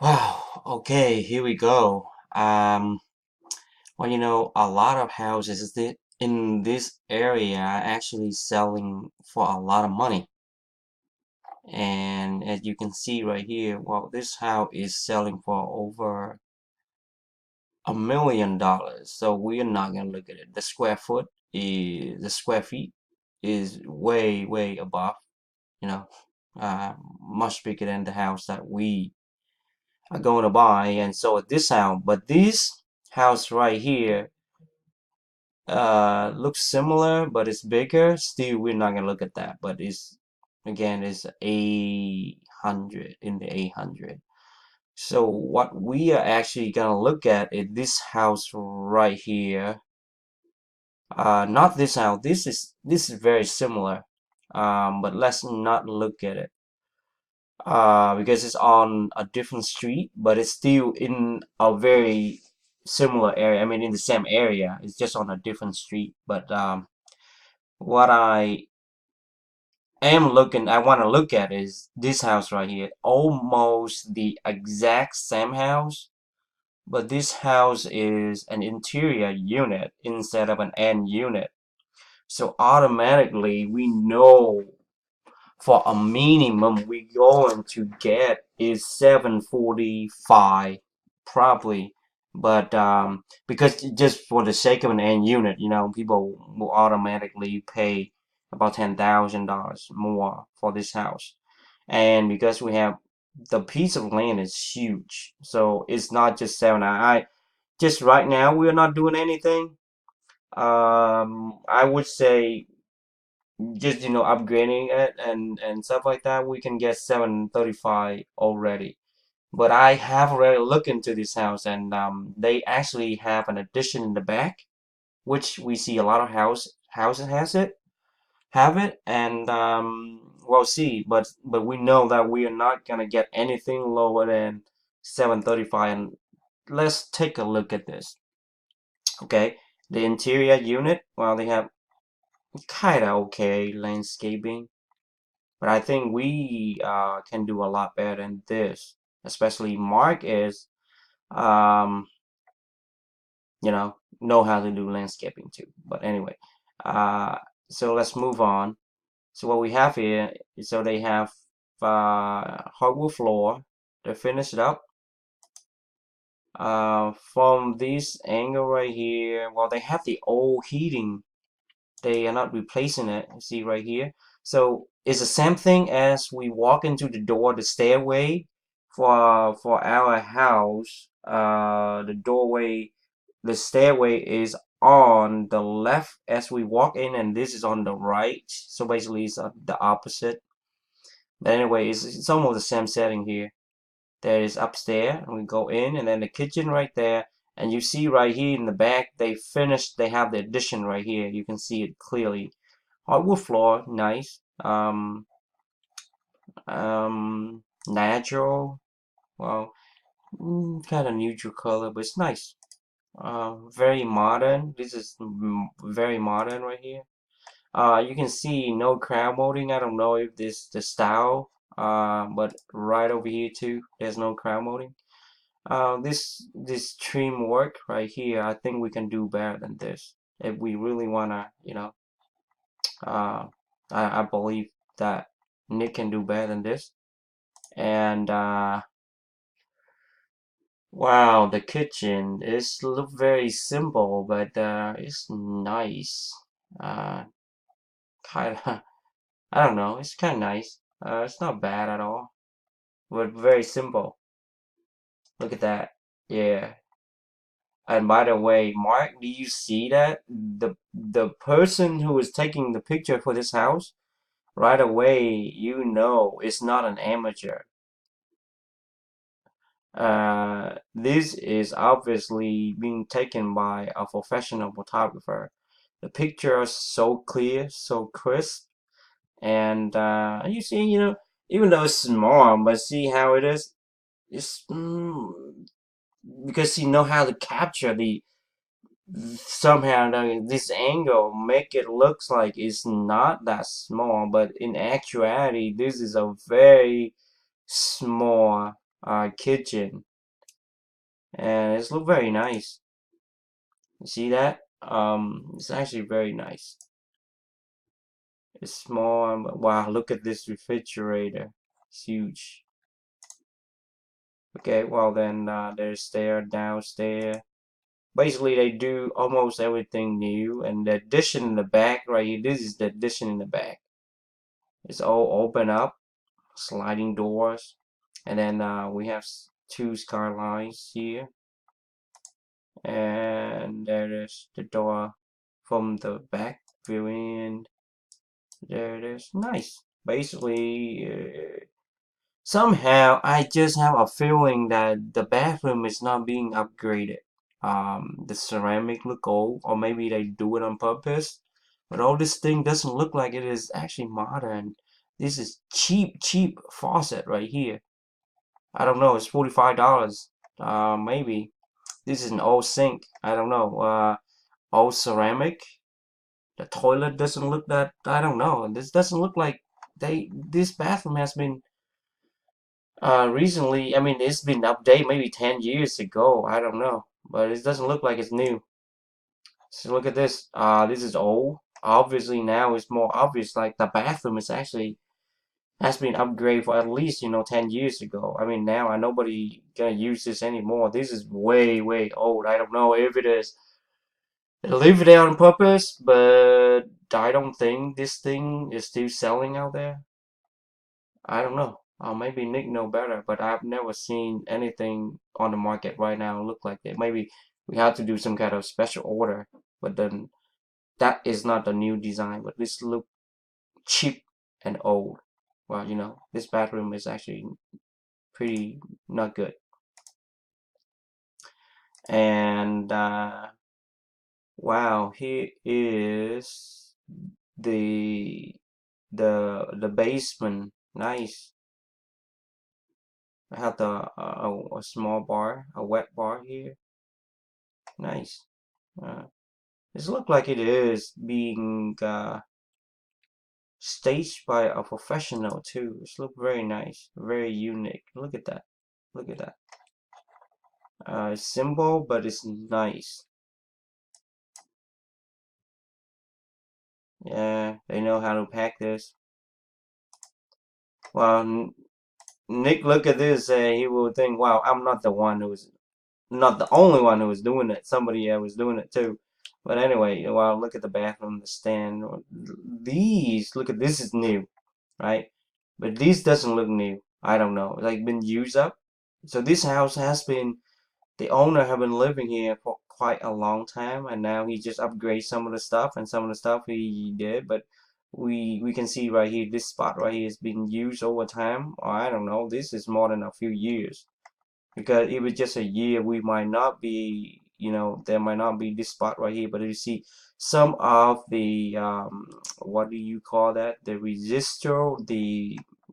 Wow, okay, here we go. A lot of houses in this area are actually selling for a lot of money. And as you can see right here, well, this house is selling for over $1 million. So we're not gonna look at it. The square feet is way, way above, you know, much bigger than the house that we are going to buy. And so this house, but this house right here looks similar, but it's bigger. Still, we're not gonna look at that, but it's 800 in the 800. So what we are actually gonna look at is this house right here. Not this house. This is very similar. But let's not look at it. Because it's on a different street, but it's still in a very similar area. I mean, in the same area. It's just on a different street. But what I want to look at is this house right here. Almost the exact same house, but this house is an interior unit instead of an end unit. So automatically we know for a minimum we're going to get is 745 probably. But because just for the sake of an end unit, people will automatically pay about $10,000 more for this house. And because we have the piece of land is huge, so it's not just seven. I just right now we're not doing anything. I would say just upgrading it and stuff like that, we can get 735 already. But I have already looked into this house, and they actually have an addition in the back, which we see a lot of houses have it, and we'll see. But we know that we are not gonna get anything lower than 735. And let's take a look at this. Okay, the interior unit, well, they have kind of okay landscaping. But I think we can do a lot better than this. Especially Mark is, um, know how to do landscaping too. But anyway, uh, so let's move on. So what we have here, so they have hardwood floor. They finished it up. From this angle right here, well, they have the old heating. They are not replacing it. See right here. So it's the same thing as we walk into the door, the stairway for our house. The stairway is on the left as we walk in, and this is on the right. So basically, it's the opposite. But anyway, it's almost the same setting here. There is upstairs, and we go in, and then the kitchen right there. And you see right here in the back, they have the addition right here. You can see it clearly. Hardwood floor, nice. Natural, well, kind of neutral color, but it's nice. Very modern. This is very modern right here. You can see no crown molding. I don't know if this the style. But right over here too, there's no crown molding. This trim work right here, I think we can do better than this if we really wanna, uh, I believe that Nick can do better than this. And wow, the kitchen is look very simple, but it's nice. Uh, kind of, I don't know, it's kind of nice. It's not bad at all, but very simple. Look at that. Yeah. And by the way, Mark, do you see that? The person who is taking the picture for this house, right away, it's not an amateur. This is obviously being taken by a professional photographer. The picture is so clear, so crisp, and you see, even though it's small, but see how it is? It's because you know how to capture the somehow this angle make it looks like it's not that small, but in actuality, this is a very small kitchen, and it's look very nice. You see that? It's actually very nice. It's small. Wow, look at this refrigerator. It's huge. Okay, well then there's stair downstairs. Basically, they do almost everything new, and the addition in the back right here. This is the addition in the back. It's all open up, sliding doors, and then we have two skylines here, and there is the door from the back view in. There it is. Nice. Basically, somehow I just have a feeling that the bathroom is not being upgraded. The ceramic look old, or maybe they do it on purpose. But all this thing doesn't look like it is actually modern. This is cheap faucet right here. I don't know. It's $45. Maybe this is an old sink. I don't know. Old ceramic. The toilet doesn't look that. I don't know. This doesn't look like they. This bathroom has been recently. I mean, it's been updated maybe 10 years ago. I don't know, but it doesn't look like it's new. So look at this. This is old. Obviously now it's more obvious. Like the bathroom is actually has been upgraded for at least 10 years ago. I mean now nobody gonna use this anymore. This is way old. I don't know if it is. They leave it there on purpose, but I don't think this thing is still selling out there. I don't know. Maybe Nick know better, but I've never seen anything on the market right now look like that. Maybe we have to do some kind of special order, but then that is not the new design. But this look cheap and old. Well, this bathroom is actually pretty not good. And wow, here is the the basement. Nice. I have a small bar, a wet bar here. Nice. This look like it is being staged by a professional too. This look very nice, very unique. Look at that. Look at that. It's simple, but it's nice. Yeah, they know how to pack this. Well, Nick, look at this. He will think, "Wow, I'm not the one who's not the only one who was doing it. Somebody else was doing it too." But anyway, well, look at the bathroom, the stand. These, look at this is new, right? But these doesn't look new. I don't know. It's like been used up. So this house has been the owner have been living here for quite a long time, and now he just upgrades some of the stuff, and some of the stuff he did. But we can see right here, this spot right here has been used over time. Or I don't know. This is more than a few years, because if it's just a year, we might not be, there might not be this spot right here. But you see some of the what do you call that? The resistor,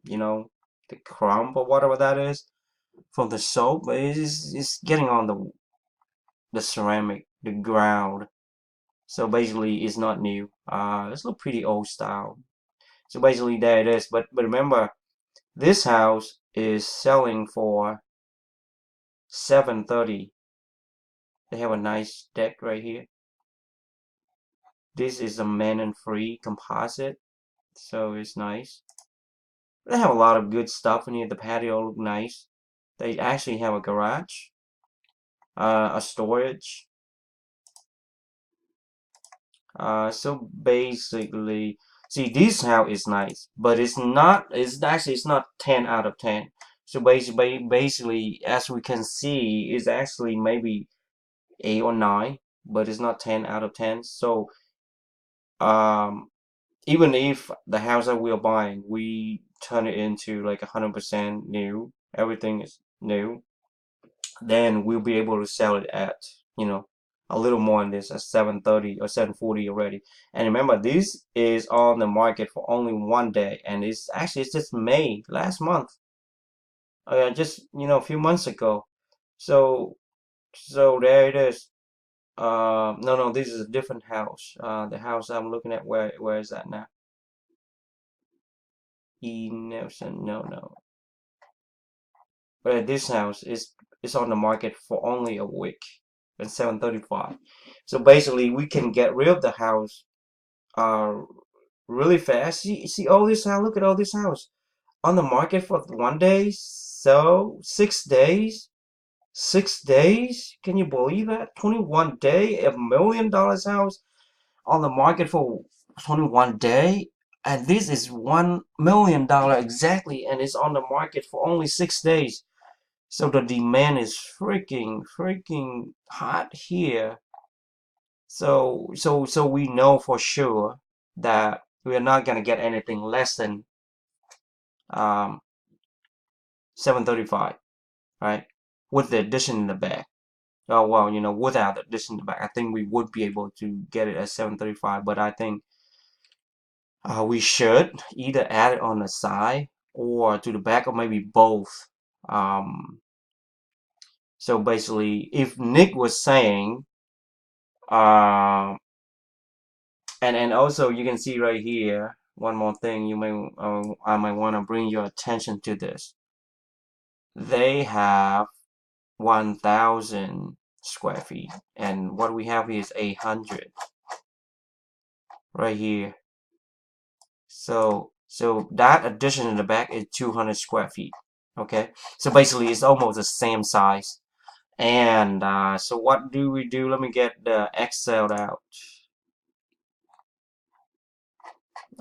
you know, the crumb or whatever that is from the soap, but it's getting on the ceramic, the ground. So basically, it's not new. It's a pretty old style. So basically, there it is. But remember, this house is selling for 730. They have a nice deck right here. This is a man and free composite, so it's nice. They have a lot of good stuff in here. The patio look nice. They actually have a garage, a storage. So basically, see, this house is nice, but it's not. It's not 10 out of 10. So basically, as we can see, it's actually maybe 8 or 9, but it's not 10 out of 10. So um, even if the house that we are buying, we turn it into like 100% new, everything is new, then we'll be able to sell it at, you know, a little more than this, at 730 or 740 already. And remember, this is on the market for only 1 day, and it's just May last month, just a few months ago. So there it is. No, this is a different house. The house I'm looking at, where is that now? E. Nelson, no. this house is on the market for only a week at 735. So basically, we can get rid of the house uh really fast. See all this house. Look at all this house on the market for 1 day. So 6 days. 6 days? Can you believe that? 21 day, $1 million house on the market for 21 day, and this is $1 million exactly, and it's on the market for only 6 days. So the demand is freaking hot here. So we know for sure that we are not gonna get anything less than um 735, right? With the addition in the back. Oh well, without the addition in the back, I think we would be able to get it at 735, but I think we should either add it on the side or to the back or maybe both. Um, so basically, if Nick was saying, uh, and also you can see right here, one more thing I might want to bring your attention to this. They have 1,000 square feet, and what we have here is 800 right here. So that addition in the back is 200 square feet. Okay, so basically it's almost the same size. And so what do we do? Let me get the Excel out.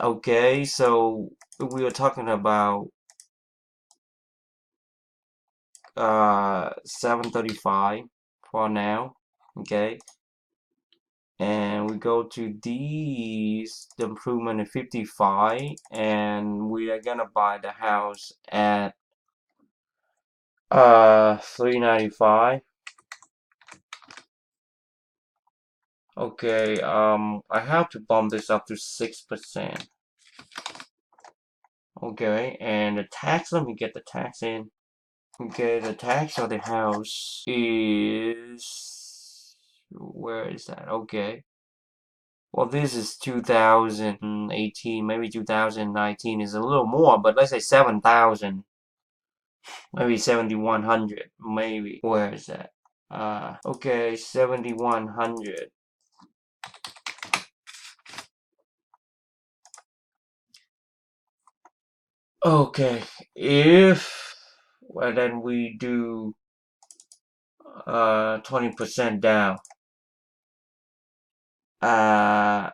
Okay, so we were talking about 735 for now. Okay, and we go to these, the improvement in 55, and we are gonna buy the house at 395. Okay, I have to bump this up to 6%. Okay, and the tax, let me get the tax in. Okay, the tax of the house is, where is that? Okay. Well, this is 2018, maybe 2019 is a little more, but let's say 7,000, maybe 7,100, maybe. Where is that? Okay, 7,100. Okay, if, well, then we do 20% down. Uh,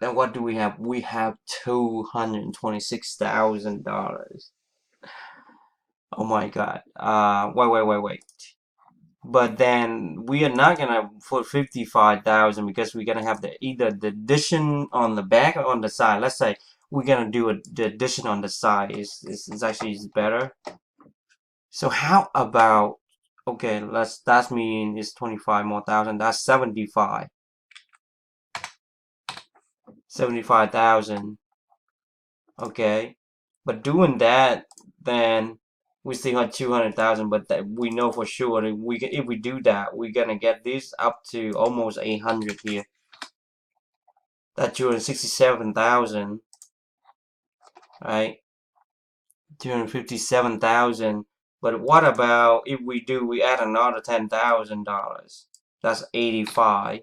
then what do we have? We have $226,000. Oh my God. Wait. But then we are not gonna put 55,000 because we're gonna have either the addition on the back or on the side. Let's say we're gonna do the addition on the side is actually better. So how about, okay, that's mean it's 25 more thousand. That's 75. 75,000. Okay. But doing that, then we still have 200,000, but that we know for sure that if we do that, we're gonna get this up to almost 800 here. That's 267,000, right? 257,000. But what about if we add another $10,000? That's 85,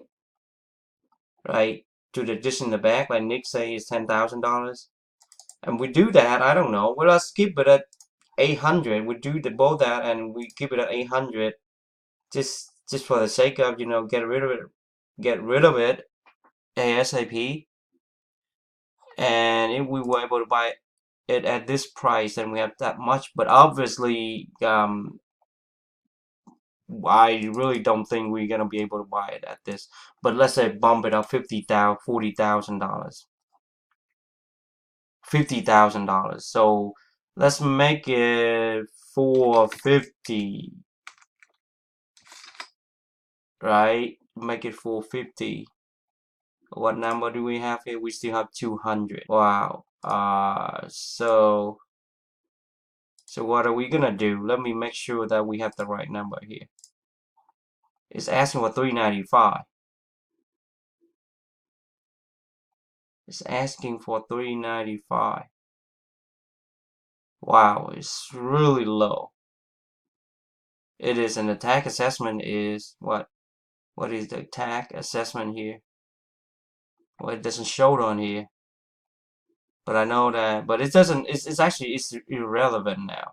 right? To the addition in the back, like Nick say, is $10,000. And we do that, I don't know. Well, let's keep it at 800. We do both that and we keep it at 800, just for the sake of, get rid of it ASAP. And if we were able to buy it at this price, then we have that much. But obviously, I really don't think we're gonna be able to buy it at this. But let's say bump it up $40,000. $50,000. So let's make it 450, right? Make it 450. What number do we have here? We still have 200. Wow. So what are we gonna do? Let me make sure that we have the right number here. It's asking for 395. It's asking for 395. Wow, it's really low. It is, and the tax assessment is what? What is the tax assessment here? Well, it doesn't show it on here, but I know that. But it doesn't. It's actually it's irrelevant now.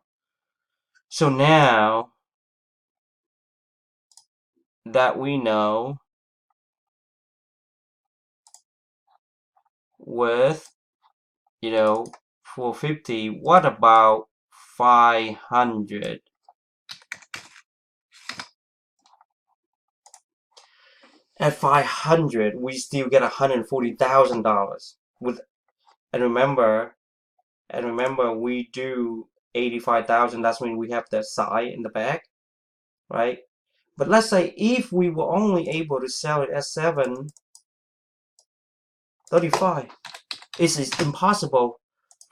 So now that we know with 450, what about 500? At 500, we still get $140,000 with, and remember, we do 85,000. That's when we have the side in the back, right? But let's say if we were only able to sell it at 735, it's impossible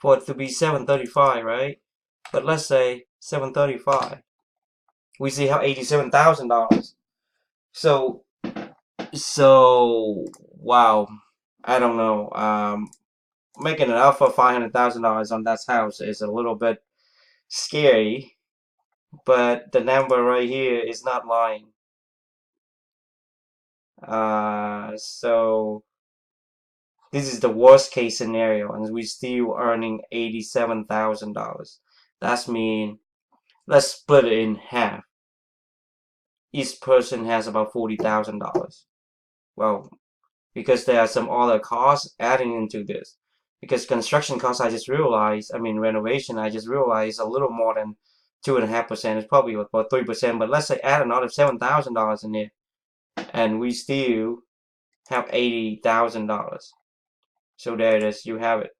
for it to be 735, right? But let's say 735, we see how $87,000. So wow, I don't know. Making an offer of $500,000 on that house is a little bit scary, but the number right here is not lying. So this is the worst case scenario, and we're still earning $87,000. That's mean let's split it in half. Each person has about $40,000. Well, because there are some other costs adding into this. Because construction costs, I just realized, I mean renovation, I just realized a little more than 2.5%. It's probably about 3%. But let's say add another $7,000 in there, and we still have $80,000. So there it is. You have it.